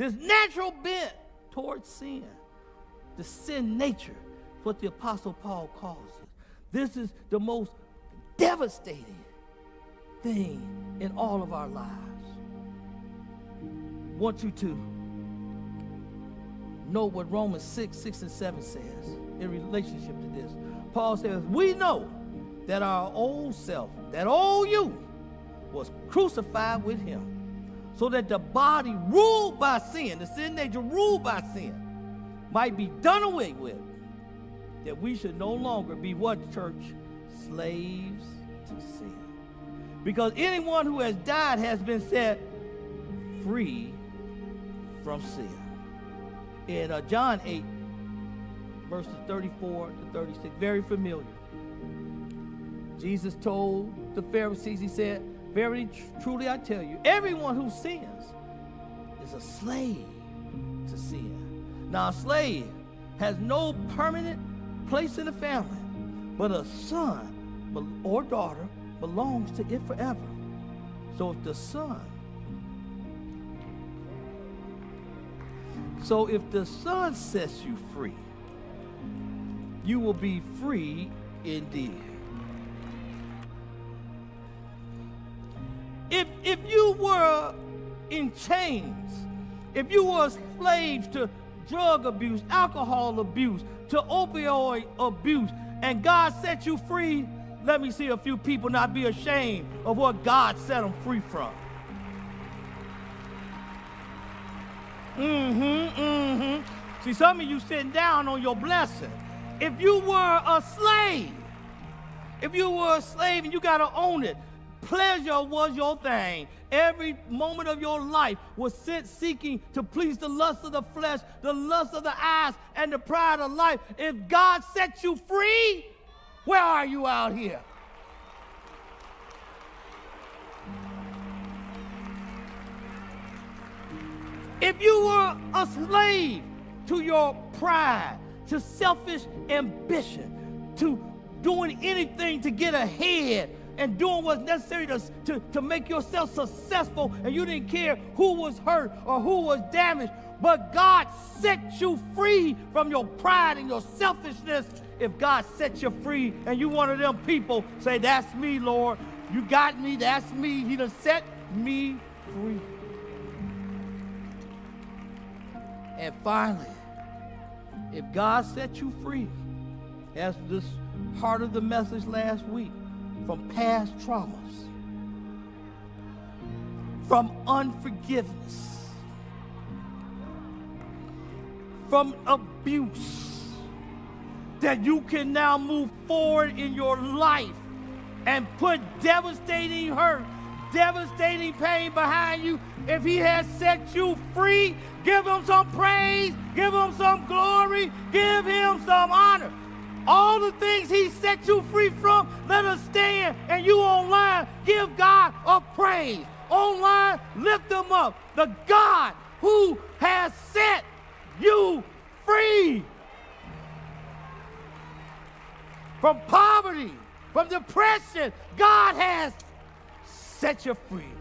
this natural bent towards sin, the sin nature, what the Apostle Paul calls it. This is the most devastating thing in all of our lives. I want you to know what Romans 6 and 7 says in relationship to this. Paul says, we know that our old self, that old you, was crucified with him, so that the body ruled by sin, the sin nature ruled by sin, might be done away with, that we should no longer be what, church? Slaves to sin. Because anyone who has died has been set free from sin. In John 8, verses 34 to 36, very familiar. Jesus told the Pharisees, he said, very truly I tell you, everyone who sins is a slave to sin. Now a slave has no permanent place in the family, but a son or daughter belongs to it forever. So if the son sets you free, you will be free indeed. If you were in chains, if you were slaves to drug abuse, alcohol abuse, to opioid abuse, and God set you free, let me see a few people not be ashamed of what God set them free from. See, some of you sitting down on your blessing. If you were a slave and you got to own it, pleasure was your thing. Every moment of your life was sent seeking to please the lust of the flesh, the lust of the eyes, and the pride of life. If God set you free, where are you out here? If you were a slave to your pride, to selfish ambition, to doing anything to get ahead, and doing what's necessary to make yourself successful, and you didn't care who was hurt or who was damaged, but God set you free from your pride and your selfishness. If God set you free and you one of them people, say, that's me, Lord. You got me, that's me. He done set me free. And finally, if God set you free, as this part of the message last week, from past traumas, from unforgiveness, from abuse, that you can now move forward in your life and put devastating hurt, devastating pain behind you. If he has set you free, give him some praise, give him some glory, give him some honor. All the things he set you free from, let us stand, and you online, give God a praise. Online, lift him up. The God who has set you free from poverty, from depression. God has set you free.